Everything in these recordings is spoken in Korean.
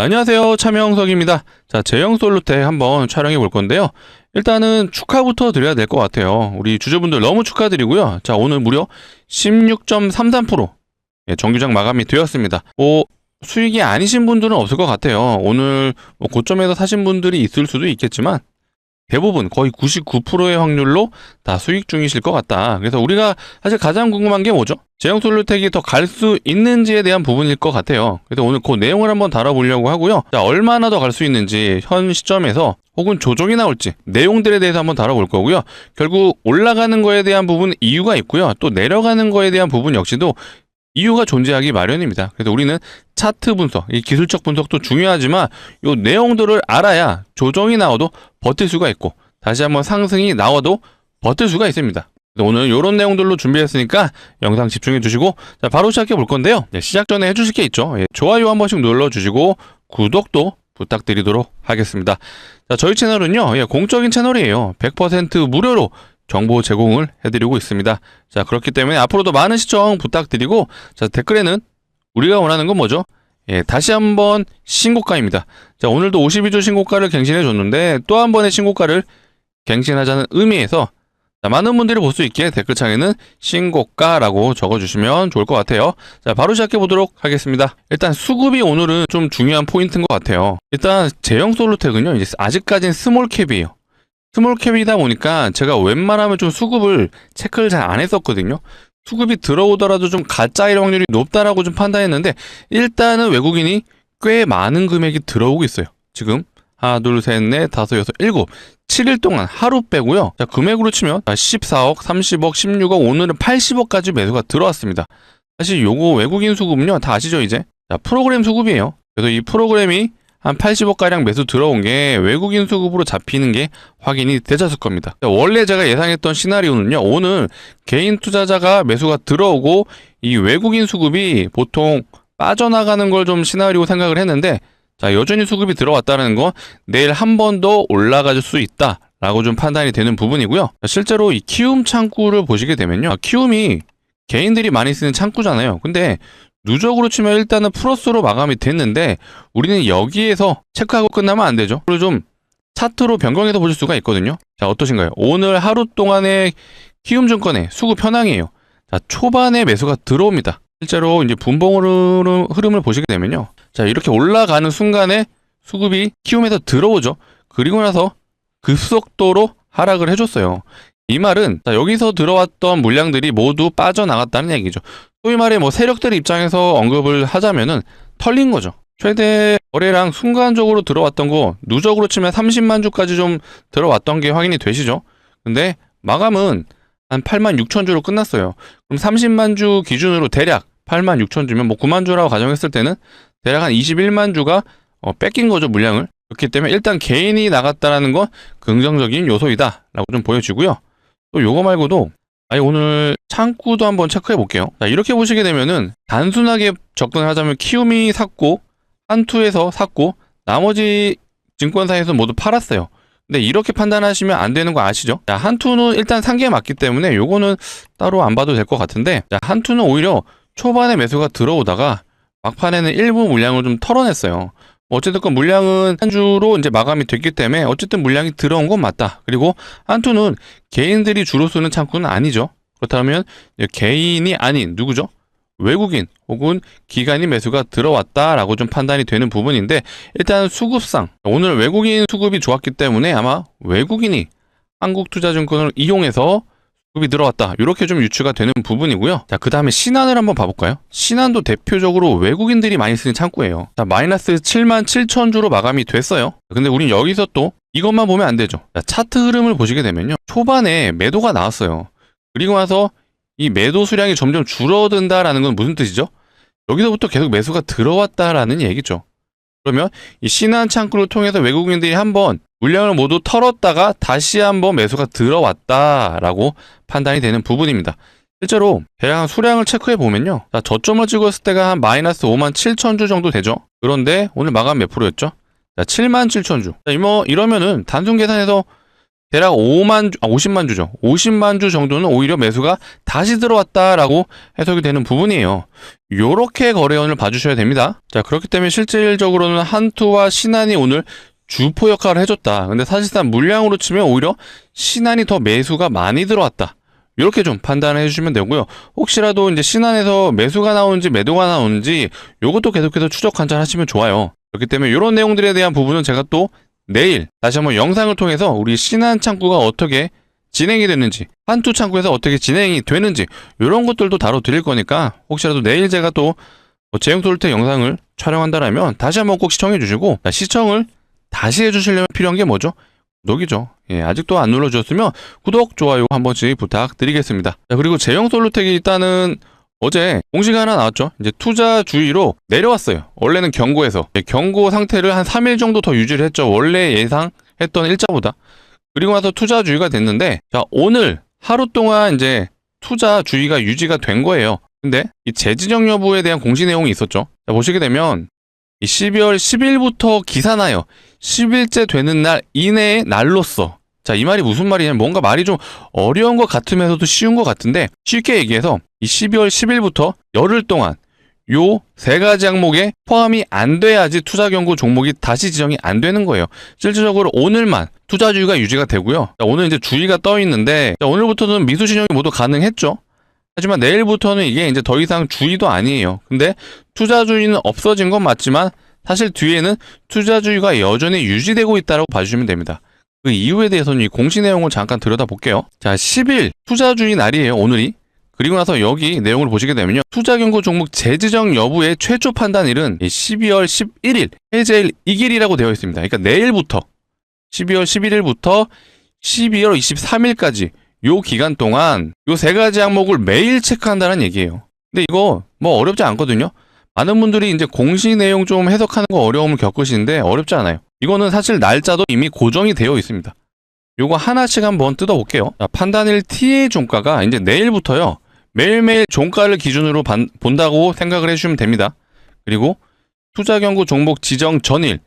안녕하세요, 차명석입니다. 자, 제형솔루텍 한번 촬영해 볼 건데요. 일단은 축하부터 드려야 될 것 같아요. 우리 주주분들 너무 축하드리고요. 자, 오늘 무려 16.33% 정규장 마감이 되었습니다. 수익이 아니신 분들은 없을 것 같아요. 오늘 고점에서 사신 분들이 있을 수도 있겠지만 대부분 거의 99%의 확률로 다 수익 중이실 것 같다. 그래서 우리가 사실 가장 궁금한 게 뭐죠? 제형솔루텍이 더 갈 수 있는지에 대한 부분일 것 같아요. 그래서 오늘 그 내용을 한번 다뤄보려고 하고요. 자, 얼마나 더 갈 수 있는지 현 시점에서 혹은 조정이 나올지 내용들에 대해서 한번 다뤄볼 거고요. 결국 올라가는 거에 대한 부분 이유가 있고요. 또 내려가는 거에 대한 부분 역시도 이유가 존재하기 마련입니다. 그래서 우리는 차트 분석, 이 기술적 분석도 중요하지만 이 내용들을 알아야 조정이 나와도 버틸 수가 있고 다시 한번 상승이 나와도 버틸 수가 있습니다. 오늘 이런 내용들로 준비했으니까 영상 집중해 주시고 자, 바로 시작해 볼 건데요. 시작 전에 해주실 게 있죠. 좋아요 한 번씩 눌러주시고 구독도 부탁드리도록 하겠습니다. 자, 저희 채널은요, 공적인 채널이에요. 100% 무료로 정보 제공을 해드리고 있습니다. 자, 그렇기 때문에 앞으로도 많은 시청 부탁드리고, 자, 댓글에는 우리가 원하는 건 뭐죠? 다시 한번 신고가입니다. 자, 오늘도 52주 신고가를 갱신해 줬는데 또 한 번의 신고가를 갱신하자는 의미에서 자, 많은 분들이 볼 수 있게 댓글창에는 신고가라고 적어주시면 좋을 것 같아요. 자, 바로 시작해 보도록 하겠습니다. 일단 수급이 오늘은 좀 중요한 포인트인 것 같아요. 일단 제형솔루텍은요, 이제 아직까지는 스몰캡이에요. 스몰캡이다 보니까 제가 웬만하면 좀 수급을 체크를 잘 안 했었거든요. 수급이 들어오더라도 좀 가짜일 확률이 높다라고 좀 판단했는데 일단은 외국인이 꽤 많은 금액이 들어오고 있어요. 지금 하나, 둘, 셋, 넷, 다섯, 여섯, 일곱 7일 동안 하루 빼고요. 자, 금액으로 치면 14억, 30억, 16억, 오늘은 80억까지 매수가 들어왔습니다. 사실 요거 외국인 수급은요, 다 아시죠 이제? 자, 프로그램 수급이에요. 그래서 이 프로그램이 한 80억가량 매수 들어온 게 외국인 수급으로 잡히는 게 확인이 되셨을 겁니다. 원래 제가 예상했던 시나리오는요, 오늘 개인 투자자가 매수가 들어오고 이 외국인 수급이 보통 빠져나가는 걸 좀 시나리오 생각을 했는데 자, 여전히 수급이 들어왔다는 건 내일 한 번 더 올라갈 수 있다 라고 좀 판단이 되는 부분이고요. 실제로 이 키움 창구를 보시게 되면요, 키움이 개인들이 많이 쓰는 창구잖아요. 근데 누적으로 치면 일단은 플러스로 마감이 됐는데 우리는 여기에서 체크하고 끝나면 안 되죠. 그리고 좀 차트로 변경해서 보실 수가 있거든요. 자, 어떠신가요? 오늘 하루 동안의 키움증권의 수급 현황이에요. 자, 초반에 매수가 들어옵니다. 실제로 이제 분봉 흐름을 보시게 되면요, 자, 이렇게 올라가는 순간에 수급이 키움에서 들어오죠. 그리고 나서 급속도로 하락을 해줬어요. 이 말은 자, 여기서 들어왔던 물량들이 모두 빠져나갔다는 얘기죠. 소위 말해 세력들 입장에서 언급을 하자면은 털린 거죠. 최대 거래량 순간적으로 들어왔던 거 누적으로 치면 30만 주까지 좀 들어왔던 게 확인이 되시죠. 근데 마감은 한 8만 6천 주로 끝났어요. 그럼 30만 주 기준으로 대략 8만 6천 주면 9만 주라고 가정했을 때는 대략 한 21만 주가 뺏긴 거죠, 물량을. 그렇기 때문에 일단 개인이 나갔다라는 건 긍정적인 요소이다 라고 좀 보여지고요. 또 요거 말고도 오늘 창구도 한번 체크해 볼게요. 자, 이렇게 보시게 되면은 단순하게 접근을 하자면 키움이 샀고 한투에서 샀고 나머지 증권사에서 모두 팔았어요. 근데 이렇게 판단하시면 안 되는 거 아시죠? 자, 한투는 일단 산 게 맞기 때문에 요거는 따로 안 봐도 될 것 같은데, 자, 한투는 오히려 초반에 매수가 들어오다가 막판에는 일부 물량을 좀 털어냈어요. 어쨌든 그 물량은 한 주로 이제 마감이 됐기 때문에 어쨌든 물량이 들어온 건 맞다. 그리고 한투는 개인들이 주로 쓰는 창구는 아니죠. 그렇다면 개인이 아닌 누구죠? 외국인 혹은 기관이 매수가 들어왔다라고 좀 판단이 되는 부분인데, 일단 수급상 오늘 외국인 수급이 좋았기 때문에 아마 외국인이 한국투자증권을 이용해서 수급이 들어왔다, 이렇게 좀 유추가 되는 부분이고요. 자, 그 다음에 신한을 한번 봐볼까요? 신한도 대표적으로 외국인들이 많이 쓰는 창구예요. 자, 마이너스 7만 7천 주로 마감이 됐어요. 근데 우린 여기서 또 이것만 보면 안 되죠. 자, 차트 흐름을 보시게 되면요, 초반에 매도가 나왔어요. 그리고 나서 이 매도 수량이 점점 줄어든다라는 건 무슨 뜻이죠? 여기서부터 계속 매수가 들어왔다라는 얘기죠. 그러면 이 신한 창구를 통해서 외국인들이 한번 물량을 모두 털었다가 다시 한번 매수가 들어왔다라고 판단이 되는 부분입니다. 실제로 대략 수량을 체크해 보면요, 자, 저점을 찍었을 때가 한 마이너스 5만 7천 주 정도 되죠. 그런데 오늘 마감 몇 프로였죠? 자, 7만 7천 주. 자, 이러면은 단순 계산해서 대략 50만 주죠. 50만 주 정도는 오히려 매수가 다시 들어왔다라고 해석이 되는 부분이에요. 요렇게 거래원을 봐주셔야 됩니다. 자, 그렇기 때문에 실질적으로는 한투와 신한이 오늘 주포 역할을 해줬다. 근데 사실상 물량으로 치면 오히려 신한이 더 매수가 많이 들어왔다. 이렇게 좀 판단을 해주시면 되고요. 혹시라도 이제 신한에서 매수가 나오는지 매도가 나오는지 요것도 계속해서 추적 관찰하시면 좋아요. 그렇기 때문에 이런 내용들에 대한 부분은 제가 또 내일 다시 한번 영상을 통해서 우리 신한 창구가 어떻게 진행이 됐는지, 한투 창구에서 어떻게 진행이 되는지 이런 것들도 다뤄드릴 거니까 혹시라도 내일 제가 또 제형솔루텍 영상을 촬영한다라면 다시 한번 꼭 시청해 주시고, 시청을 다시 해주시려면 필요한 게 뭐죠? 구독이죠. 예, 아직도 안 눌러주셨으면 구독, 좋아요 한 번씩 부탁드리겠습니다. 자, 그리고 제형솔루텍이 일단은 어제 공시가 하나 나왔죠. 이제 투자 주의로 내려왔어요. 원래는 경고에서 경고 상태를 한 3일 정도 더 유지를 했죠. 원래 예상했던 일자보다. 그리고 나서 투자 주의가 됐는데, 자, 오늘 하루 동안 이제 투자 주의가 유지가 된 거예요. 근데 이 재지정 여부에 대한 공시 내용이 있었죠. 자, 보시게 되면 이 12월 10일부터 기산하여 10일째 되는 날 이내의 날로써, 자, 이 말이 무슨 말이냐면 뭔가 말이 좀 어려운 것 같으면서도 쉬운 것 같은데, 쉽게 얘기해서 이 12월 10일부터 열흘 동안 요 세 가지 항목에 포함이 안 돼야지 투자 경고 종목이 다시 지정이 안 되는 거예요. 실질적으로 오늘만 투자 주의가 유지가 되고요. 자, 오늘 이제 주의가 떠 있는데, 자, 오늘부터는 미수 신용이 모두 가능했죠. 하지만 내일부터는 이게 이제 더 이상 주의도 아니에요. 근데 투자 주의는 없어진 건 맞지만 사실 뒤에는 투자 주의가 여전히 유지되고 있다고 봐주시면 됩니다. 그 이유에 대해서는 이 공시 내용을 잠깐 들여다볼게요. 자, 10일 투자 주의 날이에요, 오늘이. 그리고 나서 여기 내용을 보시게 되면요, 투자 경고 종목 재지정 여부의 최초 판단일은 12월 11일 해제일 이 길이라고 되어 있습니다. 그러니까 내일부터 12월 11일부터 12월 23일까지 요 기간 동안 요 세 가지 항목을 매일 체크한다는 얘기예요. 근데 이거 뭐 어렵지 않거든요. 많은 분들이 이제 공시 내용 좀 해석하는 거 어려움을 겪으시는데 어렵지 않아요. 이거는 사실 날짜도 이미 고정이 되어 있습니다. 요거 하나씩 한번 뜯어볼게요. 자, 판단일 T의 종가가 이제 내일부터요, 매일매일 종가를 기준으로 본다고 생각을 해주시면 됩니다. 그리고 투자 경고 종목 지정 전일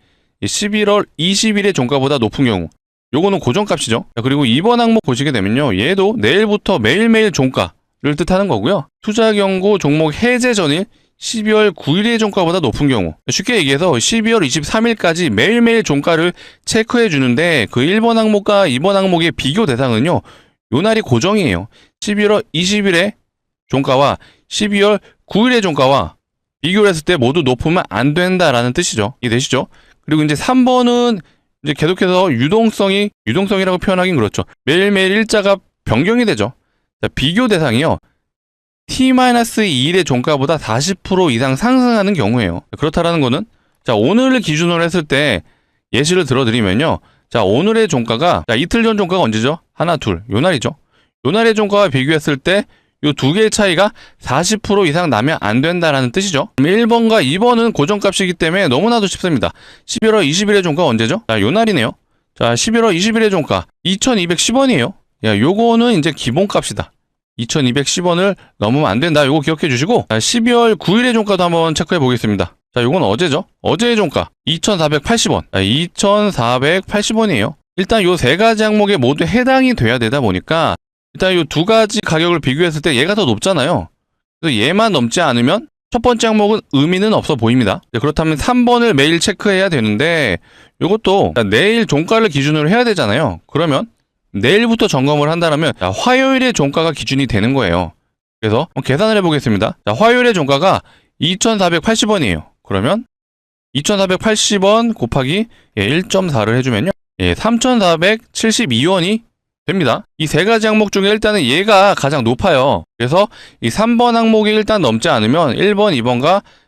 11월 20일의 종가보다 높은 경우, 요거는 고정값이죠. 자, 그리고 이번 항목 보시게 되면요, 얘도 내일부터 매일매일 종가를 뜻하는 거고요. 투자 경고 종목 해제 전일 12월 9일의 종가보다 높은 경우, 쉽게 얘기해서 12월 23일까지 매일매일 종가를 체크해 주는데, 그 1번 항목과 2번 항목의 비교 대상은요, 요 날이 고정이에요. 11월 20일의 종가와 12월 9일의 종가와 비교를 했을 때 모두 높으면 안 된다라는 뜻이죠. 이해되시죠? 그리고 이제 3번은 이제 계속해서 유동성이라고 표현하긴 그렇죠. 매일매일 일자가 변경이 되죠. 자, 비교 대상이요, T-2일의 종가보다 40% 이상 상승하는 경우예요. 그렇다라는 거는, 자, 오늘을 기준으로 했을 때 예시를 들어드리면요, 자, 오늘의 종가가, 자, 이틀 전 종가가 언제죠? 하나, 둘, 요 날이죠. 요 날의 종가와 비교했을 때 요 두 개의 차이가 40% 이상 나면 안 된다라는 뜻이죠. 1번과 2번은 고정값이기 때문에 너무나도 쉽습니다. 11월 20일의 종가 언제죠? 자, 요 날이네요. 자, 11월 20일의 종가 2210원이에요. 야, 요거는 이제 기본값이다. 2210원을 넘으면 안 된다. 요거 기억해 주시고, 자, 12월 9일의 종가도 한번 체크해 보겠습니다. 자, 요건 어제죠? 어제의 종가 2480원. 2480원이에요. 일단 요 세 가지 항목에 모두 해당이 돼야 되다 보니까 일단 요 두 가지 가격을 비교했을 때 얘가 더 높잖아요. 그래서 얘만 넘지 않으면 첫 번째 항목은 의미는 없어 보입니다. 그렇다면 3번을 매일 체크해야 되는데, 요것도 내일 종가를 기준으로 해야 되잖아요. 그러면 내일부터 점검을 한다면 화요일의 종가가 기준이 되는 거예요. 그래서 계산을 해보겠습니다. 자, 화요일의 종가가 2480원이에요. 그러면 2480원 곱하기 1.4를 해주면요, 3472원이 됩니다. 이 세 가지 항목 중에 일단은 얘가 가장 높아요. 그래서 이 3번 항목이 일단 넘지 않으면 1번,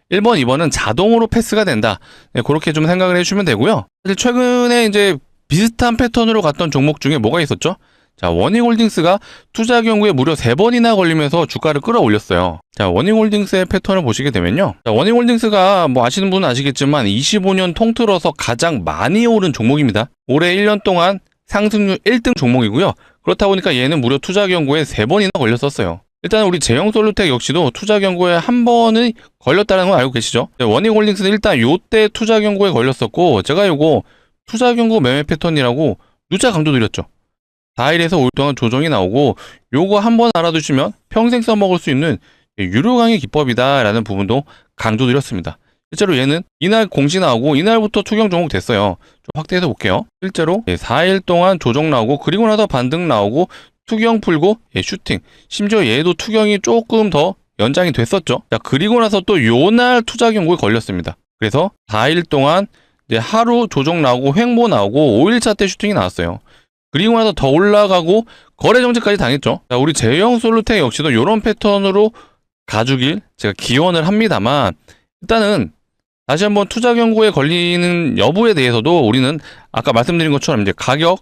2번은 자동으로 패스가 된다. 그렇게 좀 생각을 해주시면 되고요. 사실 최근에 이제 비슷한 패턴으로 갔던 종목 중에 뭐가 있었죠? 자, 워닝홀딩스가 투자 경고에 무려 3번이나 걸리면서 주가를 끌어올렸어요. 자, 워닝홀딩스의 패턴을 보시게 되면요, 자, 워닝홀딩스가 뭐 아시는 분은 아시겠지만 25년 통틀어서 가장 많이 오른 종목입니다. 올해 1년 동안 상승률 1등 종목이고요. 그렇다 보니까 얘는 무려 투자 경고에 3번이나 걸렸었어요. 일단 우리 제형솔루텍 역시도 투자 경고에 한 번은 걸렸다는 건 알고 계시죠? 워닝홀딩스는 일단 요때 투자 경고에 걸렸었고, 제가 요거 투자 경고 매매 패턴이라고 누차 강조드렸죠. 4일에서 5일 동안 조정이 나오고 요거 한번 알아두시면 평생 써먹을 수 있는 유료 강의 기법이다라는 부분도 강조드렸습니다. 실제로 얘는 이날 공시 나오고 이날부터 투경 종목 됐어요. 좀 확대해서 볼게요. 실제로 4일 동안 조정 나오고 그리고 나서 반등 나오고 투경 풀고 슈팅, 심지어 얘도 투경이 조금 더 연장이 됐었죠. 자, 그리고 나서 또 요날 투자 경고에 걸렸습니다. 그래서 4일 동안 이제 하루 조정 나오고 횡보 나오고 5일차 때 슈팅이 나왔어요. 그리고 나서 더 올라가고 거래 정지까지 당했죠. 자, 우리 제형솔루텍 역시도 이런 패턴으로 가주길 제가 기원을 합니다만, 일단은 다시 한번 투자 경고에 걸리는 여부에 대해서도 우리는 아까 말씀드린 것처럼 이제 가격,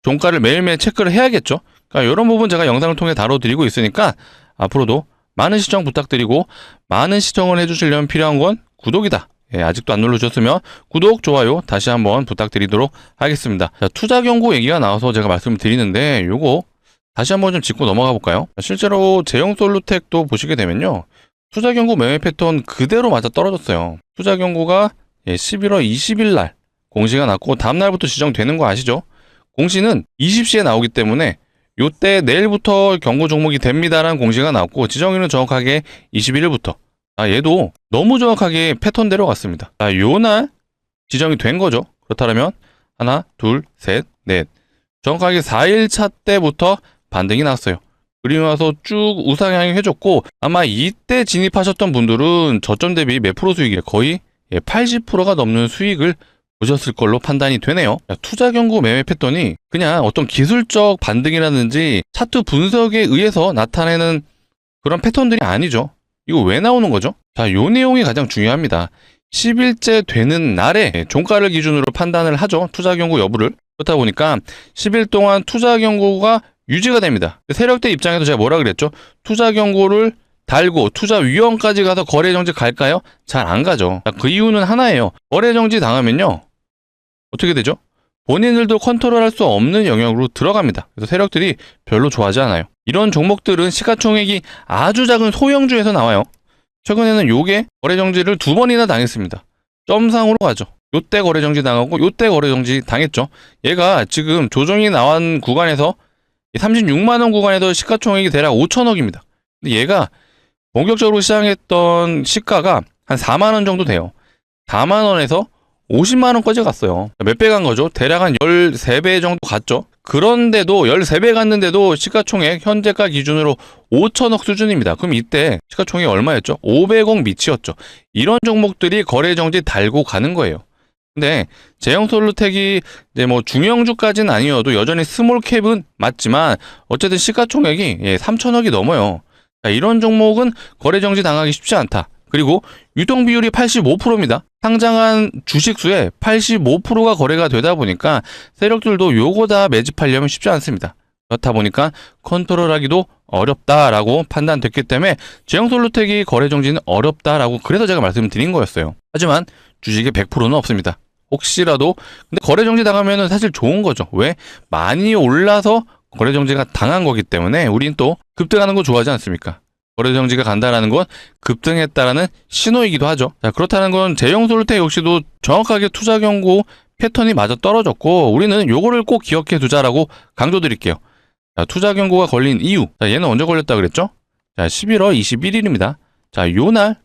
종가를 매일매일 체크를 해야겠죠. 그러니까 이런 부분 제가 영상을 통해 다뤄드리고 있으니까 앞으로도 많은 시청 부탁드리고, 많은 시청을 해주시려면 필요한 건 구독이다. 아직도 안 눌러주셨으면 구독, 좋아요 다시 한번 부탁드리도록 하겠습니다. 자, 투자 경고 얘기가 나와서 제가 말씀을 드리는데 요거 다시 한번 좀 짚고 넘어가 볼까요? 실제로 제형솔루텍도 보시게 되면요, 투자 경고 매매 패턴 그대로 맞아 떨어졌어요. 투자 경고가 11월 20일 날 공시가 났고 다음날부터 지정되는 거 아시죠? 공시는 20시에 나오기 때문에 요때 내일부터 경고 종목이 됩니다라는 공시가 나왔고, 지정일은 정확하게 21일부터. 얘도 너무 정확하게 패턴대로 갔습니다. 요날 지정이 된 거죠. 그렇다면 하나, 둘, 셋, 넷. 정확하게 4일차 때부터 반등이 났어요. 그리고 나서 쭉 우상향이 해줬고, 아마 이때 진입하셨던 분들은 저점 대비 몇 프로 수익이에요? 거의 80%가 넘는 수익을 보셨을 걸로 판단이 되네요. 투자 경고 매매 패턴이 그냥 어떤 기술적 반등이라든지 차트 분석에 의해서 나타내는 그런 패턴들이 아니죠. 이거 왜 나오는 거죠? 자, 요 내용이 가장 중요합니다. 10일째 되는 날에 종가를 기준으로 판단을 하죠. 투자 경고 여부를. 그렇다 보니까 10일 동안 투자 경고가 유지가 됩니다. 세력대 입장에서 제가 뭐라 그랬죠? 투자 경고를 달고 투자 위험까지 가서 거래 정지 갈까요? 잘 안 가죠. 자, 그 이유는 하나예요. 거래 정지 당하면요, 어떻게 되죠? 본인들도 컨트롤할 수 없는 영역으로 들어갑니다. 그래서 세력들이 별로 좋아하지 않아요. 이런 종목들은 시가총액이 아주 작은 소형주에서 나와요. 최근에는 요게 거래정지를 2번이나 당했습니다. 점상으로 가죠. 요때 거래정지 당하고 요때 거래정지 당했죠. 얘가 지금 조정이 나온 구간에서 36만원 구간에도 시가총액이 대략 5천억입니다. 근데 얘가 본격적으로 시작했던 시가가 한 4만원 정도 돼요. 4만원에서 50만원까지 갔어요. 몇 배 간 거죠? 대략 한 13배 정도 갔죠. 그런데도 13배 갔는데도 시가총액 현재가 기준으로 5천억 수준입니다. 그럼 이때 시가총액이 얼마였죠? 500억 미치였죠. 이런 종목들이 거래정지 달고 가는 거예요. 근데 제형솔루텍이 이제 뭐 중형주까지는 아니어도 여전히 스몰캡은 맞지만 어쨌든 시가총액이 3천억이 넘어요. 이런 종목은 거래정지 당하기 쉽지 않다. 그리고 유동비율이 85%입니다. 상장한 주식수의 85%가 거래가 되다 보니까 세력들도 요거 다 매집하려면 쉽지 않습니다. 그렇다 보니까 컨트롤하기도 어렵다라고 판단됐기 때문에 제형솔루텍이 거래 정지는 어렵다라고 그래서 제가 말씀을 드린 거였어요. 하지만 주식의 100%는 없습니다. 혹시라도 근데 거래 정지 당하면은 사실 좋은 거죠. 왜? 많이 올라서 거래 정지가 당한 거기 때문에 우린 또 급등하는 거 좋아하지 않습니까? 거래 정지가 간다라는 건 급등했다라는 신호이기도 하죠. 자, 그렇다는 건 제형솔루텍 역시도 정확하게 투자 경고 패턴이 맞아 떨어졌고, 우리는 요거를 꼭 기억해 두자라고 강조드릴게요. 자, 투자 경고가 걸린 이유. 자, 얘는 언제 걸렸다 그랬죠? 자, 11월 21일입니다. 자, 요날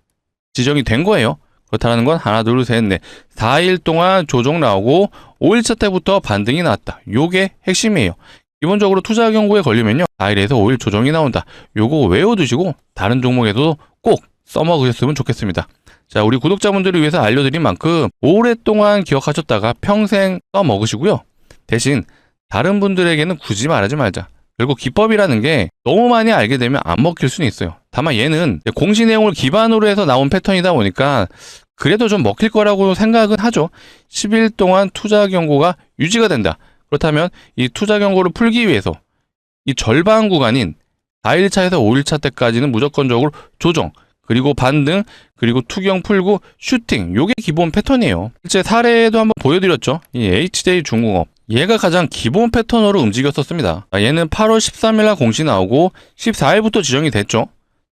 지정이 된 거예요. 그렇다는 건 하나, 둘, 셋, 넷. 4일 동안 조정 나오고 5일차 때부터 반등이 나왔다. 요게 핵심이에요. 기본적으로 투자 경고에 걸리면요, 4일에서 5일 조정이 나온다. 요거 외워두시고 다른 종목에도 꼭 써먹으셨으면 좋겠습니다. 자, 우리 구독자분들을 위해서 알려드린 만큼 오랫동안 기억하셨다가 평생 써먹으시고요. 대신 다른 분들에게는 굳이 말하지 말자. 결국 기법이라는 게 너무 많이 알게 되면 안 먹힐 수는 있어요. 다만 얘는 공시 내용을 기반으로 해서 나온 패턴이다 보니까 그래도 좀 먹힐 거라고 생각은 하죠. 10일 동안 투자 경고가 유지가 된다. 그렇다면 이 투자 경고를 풀기 위해서 이 절반 구간인 4일차에서 5일차 때까지는 무조건적으로 조정, 그리고 반등, 그리고 투경 풀고 슈팅, 요게 기본 패턴이에요. 실제 사례도 한번 보여드렸죠. 이 HJ중공업, 얘가 가장 기본 패턴으로 움직였었습니다. 얘는 8월 13일날 공시 나오고 14일부터 지정이 됐죠.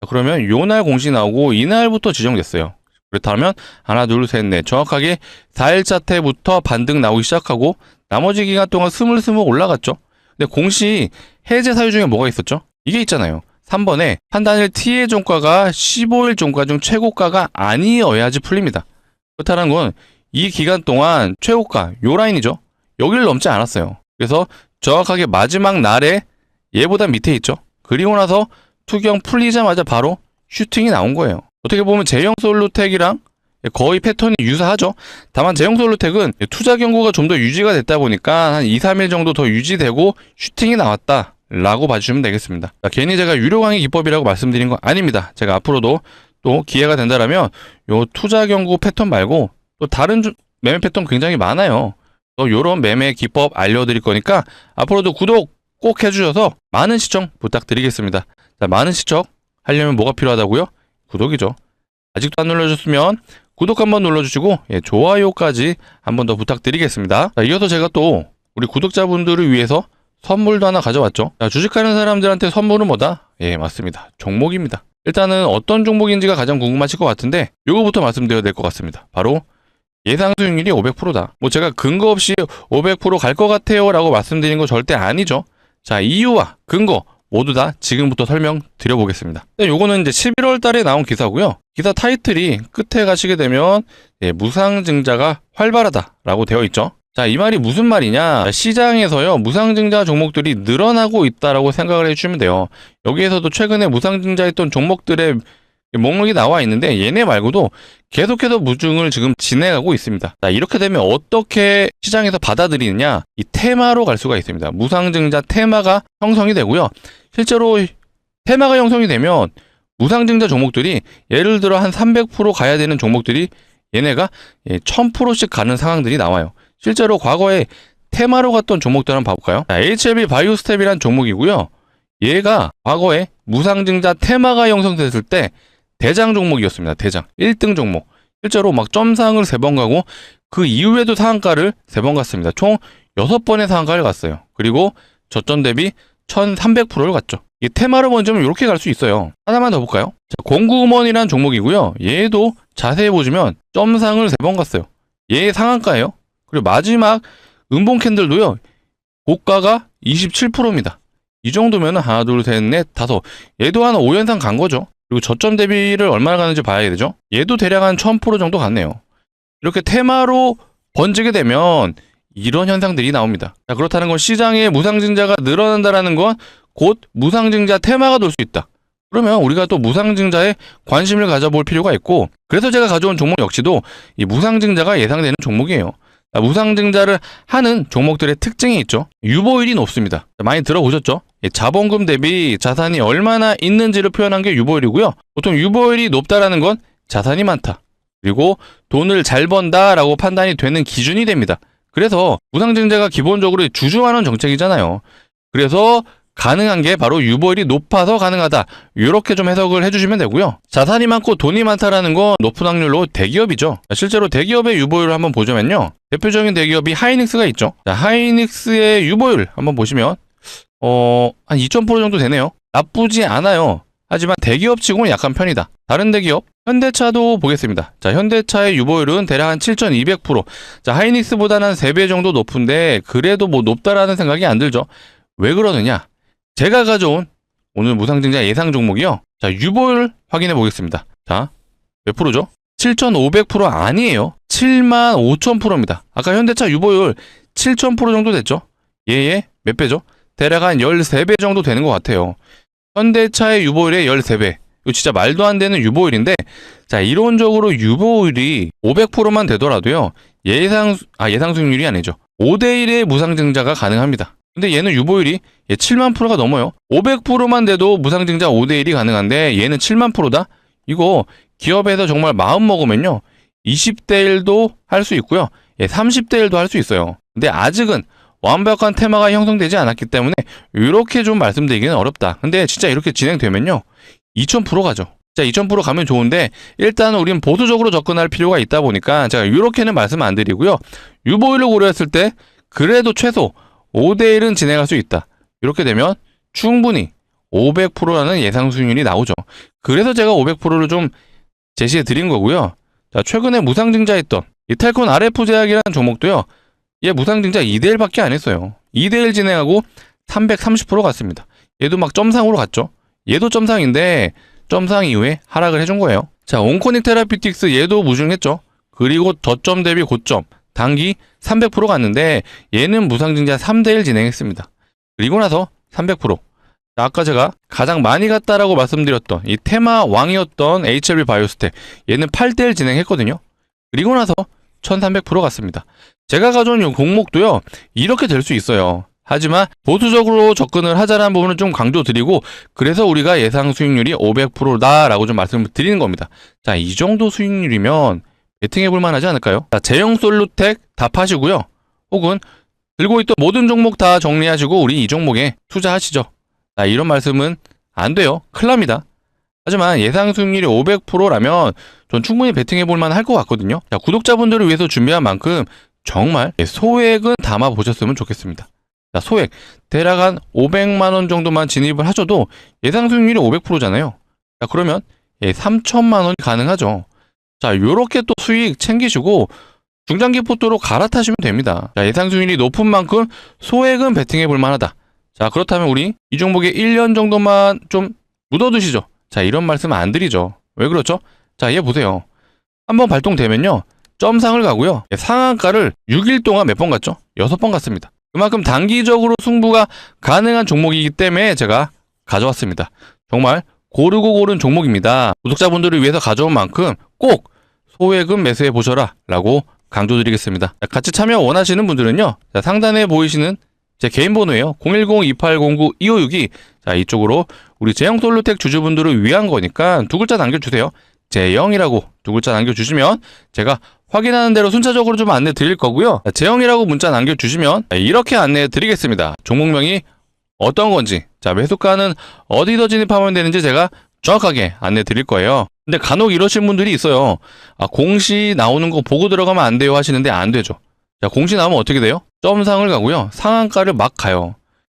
그러면 요날 공시 나오고 이날부터 지정됐어요. 그렇다면 하나, 둘, 셋, 넷, 정확하게 4일차 때부터 반등 나오기 시작하고 나머지 기간 동안 스물스물 올라갔죠. 근데 공시 해제 사유 중에 뭐가 있었죠? 이게 있잖아요. 3번에 판단일 T의 종가가 15일 종가 중 최고가가 아니어야지 풀립니다. 그렇다는 건 이 기간 동안 최고가, 요 라인이죠. 여기를 넘지 않았어요. 그래서 정확하게 마지막 날에 얘보다 밑에 있죠. 그리고 나서 투경 풀리자마자 바로 슈팅이 나온 거예요. 어떻게 보면 제형 솔루텍이랑 거의 패턴이 유사하죠. 다만 제형 솔루텍은 투자 경고가 좀 더 유지가 됐다 보니까 한 2, 3일 정도 더 유지되고 슈팅이 나왔다 라고 봐주시면 되겠습니다. 자, 괜히 제가 유료 강의 기법이라고 말씀드린 건 아닙니다. 제가 앞으로도 또 기회가 된다라면 요 투자 경고 패턴 말고 또 다른 매매 패턴 굉장히 많아요. 또 요런 매매 기법 알려드릴 거니까 앞으로도 구독 꼭 해주셔서 많은 시청 부탁드리겠습니다. 자, 많은 시청 하려면 뭐가 필요하다고요? 구독이죠. 아직도 안 눌러주셨으면 구독 한번 눌러주시고 좋아요까지 한번 더 부탁드리겠습니다. 자, 이어서 제가 또 우리 구독자분들을 위해서 선물도 하나 가져왔죠. 자, 주식하는 사람들한테 선물은 뭐다? 예, 맞습니다. 종목입니다. 일단은 어떤 종목인지가 가장 궁금하실 것 같은데 요거부터 말씀드려야 될 것 같습니다. 바로 예상 수익률이 500%다. 뭐 제가 근거 없이 500% 갈 것 같아요 라고 말씀드린 거 절대 아니죠. 자, 이유와 근거 모두 다 지금부터 설명드려보겠습니다. 요거는 이제 11월 달에 나온 기사고요. 기사 타이틀이 끝에 가시게 되면 무상증자가 활발하다라고 되어 있죠. 자, 이 말이 무슨 말이냐? 시장에서요, 무상증자 종목들이 늘어나고 있다라고 생각을 해주시면 돼요. 여기에서도 최근에 무상증자했던 종목들의 목록이 나와 있는데 얘네 말고도 계속해서 무증을 지금 진행하고 있습니다. 자, 이렇게 되면 어떻게 시장에서 받아들이느냐? 이 테마로 갈 수가 있습니다. 무상증자 테마가 형성이 되고요. 실제로 테마가 형성이 되면 무상증자 종목들이 예를 들어 한 300% 가야 되는 종목들이 얘네가 1000%씩 가는 상황들이 나와요. 실제로 과거에 테마로 갔던 종목들 한번 봐볼까요? 자, HLB 바이오스텝이란 종목이고요. 얘가 과거에 무상증자 테마가 형성됐을 때 대장 종목이었습니다. 대장 1등 종목. 실제로 막 점상을 3번 가고 그 이후에도 상한가를 3번 갔습니다. 총 6번의 상한가를 갔어요. 그리고 저점 대비 1300%를 갔죠. 이 테마로 번지면 이렇게 갈 수 있어요. 하나만 더 볼까요? 자, 공구먼이라는 종목이고요. 얘도 자세히 보시면 점상을 3번 갔어요. 얘 상한가예요. 그리고 마지막 음봉 캔들도요. 고가가 27%입니다. 이 정도면 하나, 둘, 셋, 넷, 다섯. 얘도 한 5연상 간 거죠. 그리고 저점 대비를 얼마나 가는지 봐야 되죠. 얘도 대략 한 1000% 정도 갔네요. 이렇게 테마로 번지게 되면 이런 현상들이 나옵니다. 자, 그렇다는 건 시장에 무상증자가 늘어난다는 건 곧 무상증자 테마가 돌 수 있다. 그러면 우리가 또 무상증자에 관심을 가져볼 필요가 있고, 그래서 제가 가져온 종목 역시도 이 무상증자가 예상되는 종목이에요. 자, 무상증자를 하는 종목들의 특징이 있죠. 유보율이 높습니다. 많이 들어보셨죠? 자본금 대비 자산이 얼마나 있는지를 표현한 게 유보율이고요. 보통 유보율이 높다라는 건 자산이 많다. 그리고 돈을 잘 번다라고 판단이 되는 기준이 됩니다. 그래서 무상증자가 기본적으로 주주환원 정책이잖아요. 그래서 가능한 게 바로 유보율이 높아서 가능하다. 이렇게 좀 해석을 해주시면 되고요. 자산이 많고 돈이 많다라는 건 높은 확률로 대기업이죠. 실제로 대기업의 유보율을 한번 보자면요. 대표적인 대기업이 하이닉스가 있죠. 자, 하이닉스의 유보율 한번 보시면 한 2000% 정도 되네요. 나쁘지 않아요. 하지만 대기업 치고는 약한 편이다. 다른 대기업 현대차도 보겠습니다. 자, 현대차의 유보율은 대략 한 7200%. 자, 하이닉스보다는 한 3배 정도 높은데 그래도 뭐 높다라는 생각이 안 들죠. 왜 그러느냐? 제가 가져온 오늘 무상증자 예상 종목이요. 자, 유보율 확인해 보겠습니다. 자, 몇 프로죠? 7500% 아니에요. 75000%입니다. 아까 현대차 유보율 7000% 정도 됐죠? 얘 몇 배죠? 대략 한 13배 정도 되는 것 같아요. 현대차의 유보율의 13배. 이거 진짜 말도 안 되는 유보율인데, 자, 이론적으로 유보율이 500%만 되더라도요. 예상 수익률이 아니죠. 5대1의 무상증자가 가능합니다. 근데 얘는 유보율이 7만 프로가 넘어요. 500%만 돼도 무상증자 5대1이 가능한데 얘는 7만 프로다? 이거 기업에서 정말 마음 먹으면요. 20대 1도 할 수 있고요. 30대 1도 할 수 있어요. 근데 아직은 완벽한 테마가 형성되지 않았기 때문에 이렇게 좀 말씀드리기는 어렵다. 근데 진짜 이렇게 진행되면요. 2000% 가죠. 자, 2000% 가면 좋은데 일단은 우리는 보수적으로 접근할 필요가 있다 보니까 제가 이렇게는 말씀 안 드리고요. 유보율을 고려했을 때 그래도 최소 5대1은 진행할 수 있다. 이렇게 되면 충분히 500%라는 예상 수익률이 나오죠. 그래서 제가 500%를 좀 제시해 드린 거고요. 자, 최근에 무상증자했던 이탈콘 RF 제약이라는 종목도요. 얘 무상증자 2대1밖에 안 했어요. 2대1 진행하고 330% 갔습니다. 얘도 막 점상으로 갔죠. 얘도 점상인데 점상 이후에 하락을 해준 거예요. 자, 온코닉 테라피틱스 얘도 무중했죠. 그리고 저점 대비 고점 단기 300% 갔는데 얘는 무상증자 3대1 진행했습니다. 그리고 나서 300%. 자, 아까 제가 가장 많이 갔다라고 말씀드렸던 이 테마 왕이었던 HLB 바이오스텍 얘는 8대1 진행했거든요. 그리고 나서 1300% 갔습니다. 제가 가져온 이 공목도요, 이렇게 될 수 있어요. 하지만 보수적으로 접근을 하자는 부분은 좀 강조드리고, 그래서 우리가 예상 수익률이 500%다라고 좀 말씀을 드리는 겁니다. 자, 이 정도 수익률이면 베팅해볼 만하지 않을까요? 자, 제형솔루텍 다 파시고요. 혹은 들고 있던 모든 종목 다 정리하시고 우리 이 종목에 투자하시죠. 자, 이런 말씀은 안 돼요. 큰일 납니다. 하지만 예상 수익률이 500%라면 전 충분히 베팅해볼 만할 것 같거든요. 자, 구독자분들을 위해서 준비한 만큼 정말 소액은 담아 보셨으면 좋겠습니다. 자, 소액 대략 한 500만원 정도만 진입을 하셔도 예상 수익률이 500%잖아요. 자, 그러면 3천만원이 가능하죠. 자, 요렇게 또 수익 챙기시고 중장기 포트로 갈아타시면 됩니다. 자, 예상 수익률이 높은 만큼 소액은 베팅해볼 만하다. 자, 그렇다면 우리 이 종목에 1년 정도만 좀 묻어두시죠. 자, 이런 말씀 안 드리죠. 왜 그렇죠? 자, 얘 보세요. 한번 발동되면요, 점상을 가고요, 상한가를 6일 동안 몇 번 갔죠? 6번 갔습니다. 그만큼 단기적으로 승부가 가능한 종목이기 때문에 제가 가져왔습니다. 정말 고르고 고른 종목입니다. 구독자분들을 위해서 가져온 만큼 꼭 소액은 매수해 보셔라 라고 강조드리겠습니다. 자, 같이 참여 원하시는 분들은요, 자, 상단에 보이시는 제 개인 번호예요. 010-2809-2562. 자, 이쪽으로 우리 제형솔루텍 주주분들을 위한 거니까 두 글자 남겨주세요. 제형이라고 두 글자 남겨주시면 제가 확인하는 대로 순차적으로 좀 안내 드릴 거고요. 자, 제형이라고 문자 남겨주시면 이렇게 안내 드리겠습니다. 종목명이 어떤 건지, 자, 매수가는 어디서 진입하면 되는지 제가 정확하게 안내 드릴 거예요. 근데 간혹 이러신 분들이 있어요. 아, 공시 나오는 거 보고 들어가면 안 돼요 하시는데 안 되죠. 자, 공시 나오면 어떻게 돼요? 점상을 가고요, 상한가를 막 가요.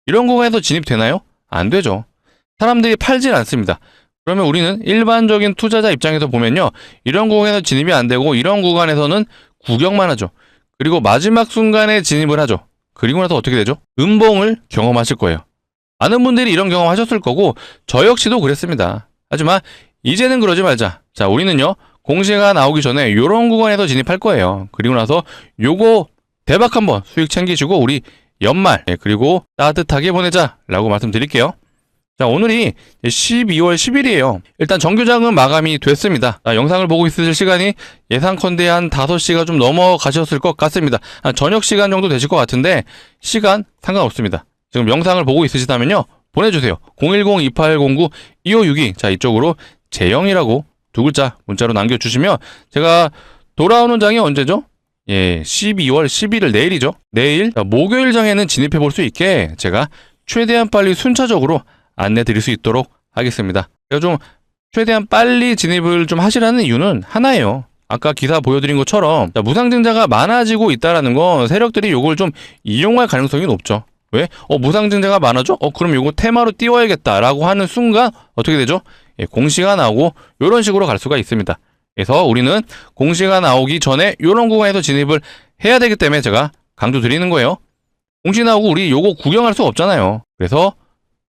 이런 구간에서 진입되나요? 안 되죠. 사람들이 팔질 않습니다. 그러면 우리는 일반적인 투자자 입장에서 보면요, 이런 구간에서 진입이 안 되고 이런 구간에서는 구경만 하죠. 그리고 마지막 순간에 진입을 하죠. 그리고 나서 어떻게 되죠? 음봉을 경험하실 거예요. 많은 분들이 이런 경험 하셨을 거고 저 역시도 그랬습니다. 하지만 이제는 그러지 말자. 자, 우리는요, 공시가 나오기 전에 이런 구간에서 진입할 거예요. 그리고 나서 요거 대박 한번 수익 챙기시고 우리 연말, 그리고 따뜻하게 보내자 라고 말씀드릴게요. 자, 오늘이 12월 10일이에요. 일단 정규장은 마감이 됐습니다. 자, 영상을 보고 있으실 시간이 예상컨대 한 5시가 좀 넘어가셨을 것 같습니다. 저녁 시간 정도 되실 것 같은데 시간 상관없습니다. 지금 영상을 보고 있으시다면요, 보내주세요. 010-2809-2562. 자, 이쪽으로 제형이라고 두 글자 문자로 남겨주시면 제가 돌아오는 장이 언제죠? 12월 11일 내일이죠. 내일 목요일 장에는 진입해 볼 수 있게 제가 최대한 빨리 순차적으로 안내 드릴 수 있도록 하겠습니다. 제가 좀 최대한 빨리 진입을 좀 하시라는 이유는 하나예요. 아까 기사 보여드린 것처럼 무상증자가 많아지고 있다는 건 세력들이 요걸 좀 이용할 가능성이 높죠. 왜? 무상증자가 많아져? 그럼 요거 테마로 띄워야겠다라고 하는 순간 어떻게 되죠? 공시가 나오고 이런 식으로 갈 수가 있습니다. 그래서 우리는 공시가 나오기 전에 이런 구간에서 진입을 해야 되기 때문에 제가 강조드리는 거예요. 공시 나오고 우리 요거 구경할 수 없잖아요. 그래서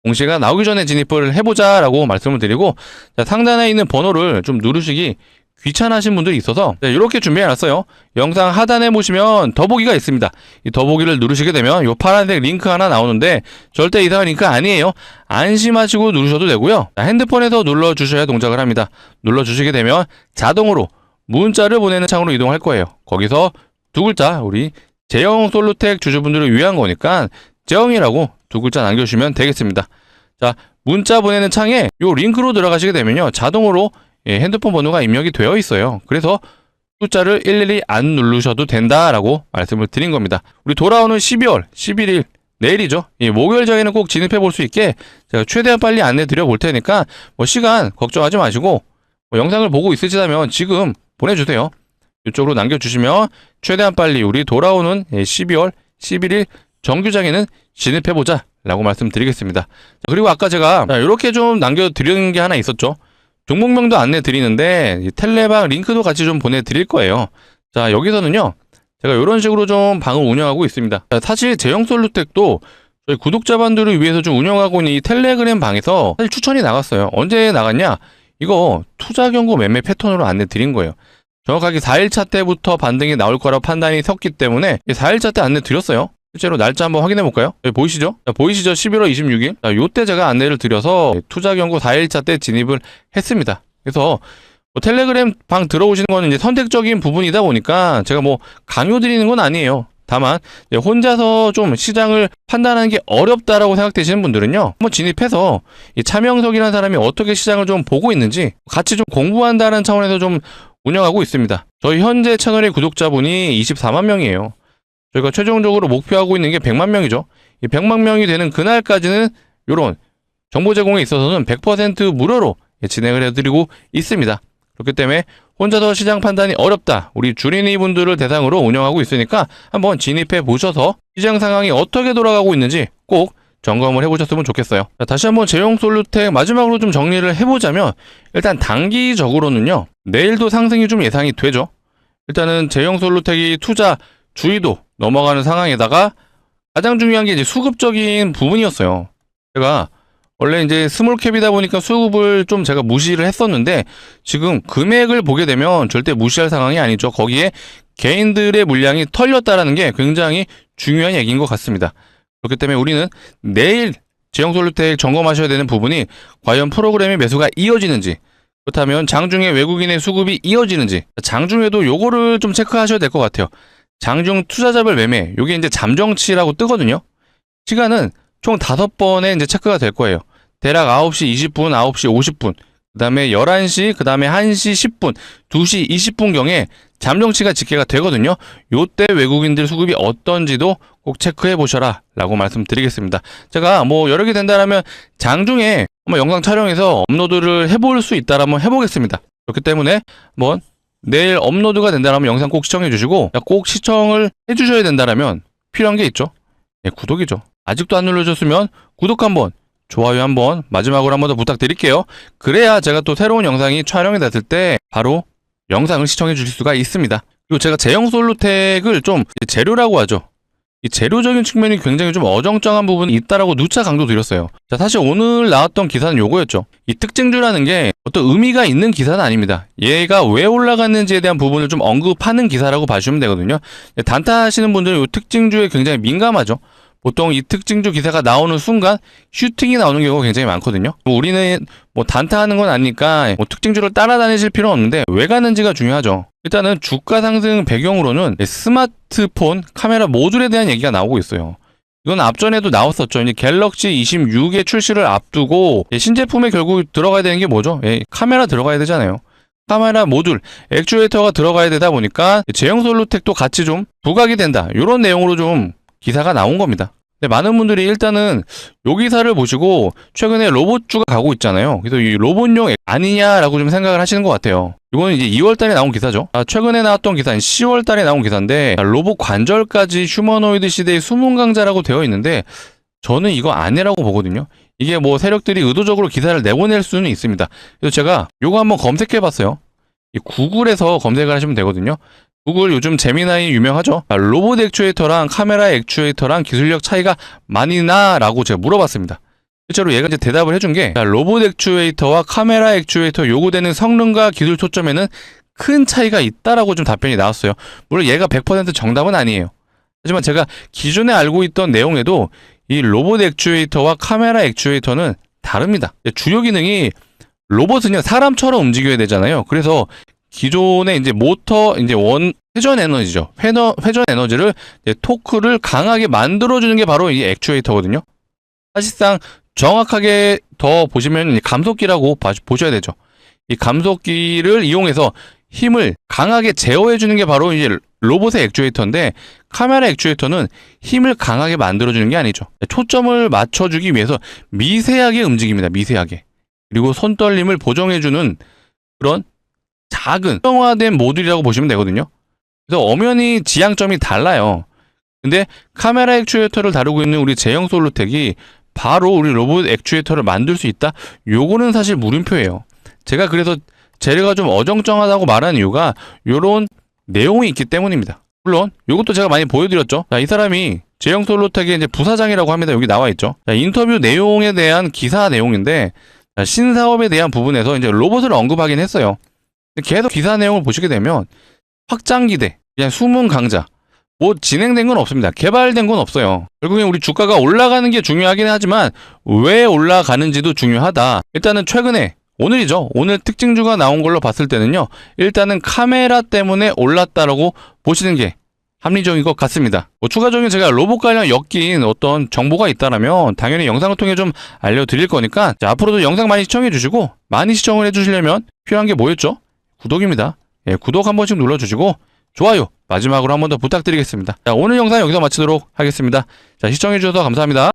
공시가 나오기 전에 진입을 해보자 라고 말씀을 드리고, 자, 상단에 있는 번호를 좀 누르시기 귀찮아하신 분들이 있어서 이렇게 준비해놨어요. 영상 하단에 보시면 더보기가 있습니다. 이 더보기를 누르시게 되면 이 파란색 링크 하나 나오는데 절대 이상한 링크 아니에요. 안심하시고 누르셔도 되고요. 자, 핸드폰에서 눌러주셔야 동작을 합니다. 눌러주시게 되면 자동으로 문자를 보내는 창으로 이동할 거예요. 거기서 두 글자 우리 제형솔루텍 주주분들을 위한 거니까 제형이라고 두 글자 남겨주시면 되겠습니다. 자, 문자 보내는 창에 이 링크로 들어가시게 되면요, 자동으로 핸드폰 번호가 입력이 되어 있어요. 그래서 숫자를 일일이 안 누르셔도 된다라고 말씀을 드린 겁니다. 우리 돌아오는 12월 11일 내일이죠. 목요일 전에는 꼭 진입해 볼 수 있게 제가 최대한 빨리 안내 드려 볼 테니까 시간 걱정하지 마시고 영상을 보고 있으시다면 지금 보내주세요. 이쪽으로 남겨주시면 최대한 빨리 우리 돌아오는 12월 11일 정규장에는 진입해보자 라고 말씀드리겠습니다. 그리고 아까 제가 이렇게 좀 남겨드리는 게 하나 있었죠. 종목명도 안내 드리는데 텔레방 링크도 같이 좀 보내드릴 거예요. 자, 여기서는요, 제가 이런 식으로 좀 방을 운영하고 있습니다. 사실 제형솔루텍도 저희 구독자분들을 위해서 좀 운영하고 있는 이 텔레그램 방에서 사실 추천이 나갔어요. 언제 나갔냐? 이거 투자 경고 매매 패턴으로 안내 드린 거예요. 정확하게 4일차 때부터 반등이 나올 거라고 판단이 섰기 때문에 4일차 때 안내 드렸어요. 실제로 날짜 한번 확인해 볼까요? 여기 보이시죠? 보이시죠? 11월 26일. 자, 요때 제가 안내를 드려서 투자 경고 4일차 때 진입을 했습니다. 그래서 뭐 텔레그램 방 들어오시는 거는 이제 선택적인 부분이다 보니까 제가 뭐 강요 드리는 건 아니에요. 다만 혼자서 좀 시장을 판단하는 게 어렵다라고 생각되시는 분들은요, 한번 진입해서 이 차명석이라는 사람이 어떻게 시장을 좀 보고 있는지 같이 좀 공부한다는 차원에서 좀 운영하고 있습니다. 저희 현재 채널의 구독자분이 24만 명이에요. 저희가 최종적으로 목표하고 있는 게 100만 명이죠. 이 100만 명이 되는 그날까지는 이런 정보 제공에 있어서는 100% 무료로 진행을 해드리고 있습니다. 그렇기 때문에 혼자서 시장 판단이 어렵다, 우리 주린이 분들을 대상으로 운영하고 있으니까 한번 진입해 보셔서 시장 상황이 어떻게 돌아가고 있는지 꼭 점검을 해보셨으면 좋겠어요. 자, 다시 한번 제형솔루텍 마지막으로 좀 정리를 해보자면, 일단 단기적으로는요, 내일도 상승이 좀 예상이 되죠. 일단은 제형솔루텍이 투자 주의도 넘어가는 상황에다가 가장 중요한 게 이제 수급적인 부분이었어요. 제가 원래 이제 스몰캡이다 보니까 수급을 좀 제가 무시를 했었는데, 지금 금액을 보게 되면 절대 무시할 상황이 아니죠. 거기에 개인들의 물량이 털렸다라는 게 굉장히 중요한 얘기인 것 같습니다. 그렇기 때문에 우리는 내일 제형솔루텍 점검하셔야 되는 부분이 과연 프로그램의 매수가 이어지는지, 그렇다면 장중에 외국인의 수급이 이어지는지, 장중에도 요거를 좀 체크하셔야 될 것 같아요. 장중 투자자별 매매, 요게 이제 잠정치라고 뜨거든요. 시간은 총 5번에 이제 체크가 될 거예요. 대략 9시 20분, 9시 50분, 그 다음에 11시, 그 다음에 1시 10분, 2시 20분경에 잠정치가 집계가 되거든요. 요때 외국인들 수급이 어떤지도 꼭 체크해 보셔라 라고 말씀드리겠습니다. 제가 뭐 여러 개 된다라면 장중에 한번 영상 촬영해서 업로드를 해볼 수 있다라면 해보겠습니다. 그렇기 때문에 한번 내일 업로드가 된다라면 영상 꼭 시청해 주시고, 꼭 시청을 해 주셔야 된다라면 필요한 게 있죠. 네, 구독이죠. 아직도 안 눌러주셨으면 구독 한번, 좋아요 한번, 마지막으로 한번 더 부탁드릴게요. 그래야 제가 또 새로운 영상이 촬영이 됐을 때 바로 영상을 시청해 주실 수가 있습니다. 그리고 제가 제형솔루텍을 좀 재료라고 하죠. 이 재료적인 측면이 굉장히 좀 어정쩡한 부분이 있다라고 누차 강조 드렸어요. 자, 사실 오늘 나왔던 기사는 요거였죠. 이 특징주라는 게 어떤 의미가 있는 기사는 아닙니다. 얘가 왜 올라갔는지에 대한 부분을 좀 언급하는 기사라고 봐주시면 되거든요. 단타 하시는 분들은 이 특징주에 굉장히 민감하죠. 보통 이 특징주 기사가 나오는 순간 슈팅이 나오는 경우가 굉장히 많거든요. 우리는 뭐 단타하는 건 아니까 뭐 특징주를 따라다니실 필요는 없는데 왜 가는지가 중요하죠. 일단은 주가 상승 배경으로는 스마트폰 카메라 모듈에 대한 얘기가 나오고 있어요. 이건 앞전에도 나왔었죠. 이제 갤럭시 26의 출시를 앞두고 신제품에 결국 들어가야 되는 게 뭐죠? 카메라 들어가야 되잖아요. 카메라 모듈, 액추에이터가 들어가야 되다 보니까 제형솔루텍도 같이 좀 부각이 된다, 이런 내용으로 좀 기사가 나온 겁니다. 근데 많은 분들이 일단은 요 기사를 보시고 최근에 로봇주가 가고 있잖아요. 그래서 이 로봇용 아니냐라고 좀 생각을 하시는 것 같아요. 이거는 이제 2월달에 나온 기사죠. 최근에 나왔던 기사는 10월달에 나온 기사인데, 로봇 관절까지 휴머노이드 시대의 숨은 강자라고 되어 있는데, 저는 이거 아니라고 보거든요. 이게 뭐 세력들이 의도적으로 기사를 내보낼 수는 있습니다. 그래서 제가 요거 한번 검색해 봤어요. 이 구글에서 검색을 하시면 되거든요. 구글 요즘 제미나이 유명하죠. 로봇 액추에이터랑 카메라 액추에이터랑 기술력 차이가 많이 나라고 제가 물어봤습니다. 실제로 얘가 이제 대답을 해준 게, 로봇 액추에이터와 카메라 액추에이터 요구되는 성능과 기술 초점에는 큰 차이가 있다라고 좀 답변이 나왔어요. 물론 얘가 100% 정답은 아니에요. 하지만 제가 기존에 알고 있던 내용에도 이 로봇 액추에이터와 카메라 액추에이터는 다릅니다. 주요 기능이, 로봇은요 사람처럼 움직여야 되잖아요. 그래서 기존의 이제 모터, 이제 회전 에너지죠. 회전 에너지를, 토크를 강하게 만들어주는 게 바로 이 액추에이터거든요. 사실상 정확하게 더 보시면 감속기라고 보셔야 되죠. 이 감속기를 이용해서 힘을 강하게 제어해주는 게 바로 이제 로봇의 액추에이터인데, 카메라 액추에이터는 힘을 강하게 만들어주는 게 아니죠. 초점을 맞춰주기 위해서 미세하게 움직입니다. 미세하게. 그리고 손떨림을 보정해주는 그런 작은 형화된 모듈이라고 보시면 되거든요. 그래서 엄연히 지향점이 달라요. 근데 카메라 액추에이터를 다루고 있는 우리 제형솔루텍이 바로 우리 로봇 액추에이터를 만들 수 있다? 요거는 사실 물음표예요. 제가 그래서 재료가 좀 어정쩡하다고 말하는 이유가 요런 내용이 있기 때문입니다. 물론 이것도 제가 많이 보여드렸죠. 자, 이 사람이 제형 솔로텍의 이제 부사장이라고 합니다. 여기 나와 있죠. 자, 인터뷰 내용에 대한 기사 내용인데, 자, 신사업에 대한 부분에서 이제 로봇을 언급하긴 했어요. 계속 기사 내용을 보시게 되면 확장 기대, 그냥 숨은 강자, 뭐 진행된 건 없습니다. 개발된 건 없어요. 결국엔 우리 주가가 올라가는 게 중요하긴 하지만 왜 올라가는지도 중요하다. 일단은 최근에 오늘이죠. 오늘 특징주가 나온 걸로 봤을 때는요. 일단은 카메라 때문에 올랐다라고 보시는 게 합리적인 것 같습니다. 추가적인 제가 로봇 관련 엮인 어떤 정보가 있다라면 당연히 영상을 통해 좀 알려드릴 거니까, 자, 앞으로도 영상 많이 시청해 주시고, 많이 시청을 해주시려면 필요한 게 뭐였죠? 구독입니다. 예, 구독 한 번씩 눌러주시고 좋아요 마지막으로 한 번 더 부탁드리겠습니다. 자, 오늘 영상 여기서 마치도록 하겠습니다. 자, 시청해 주셔서 감사합니다.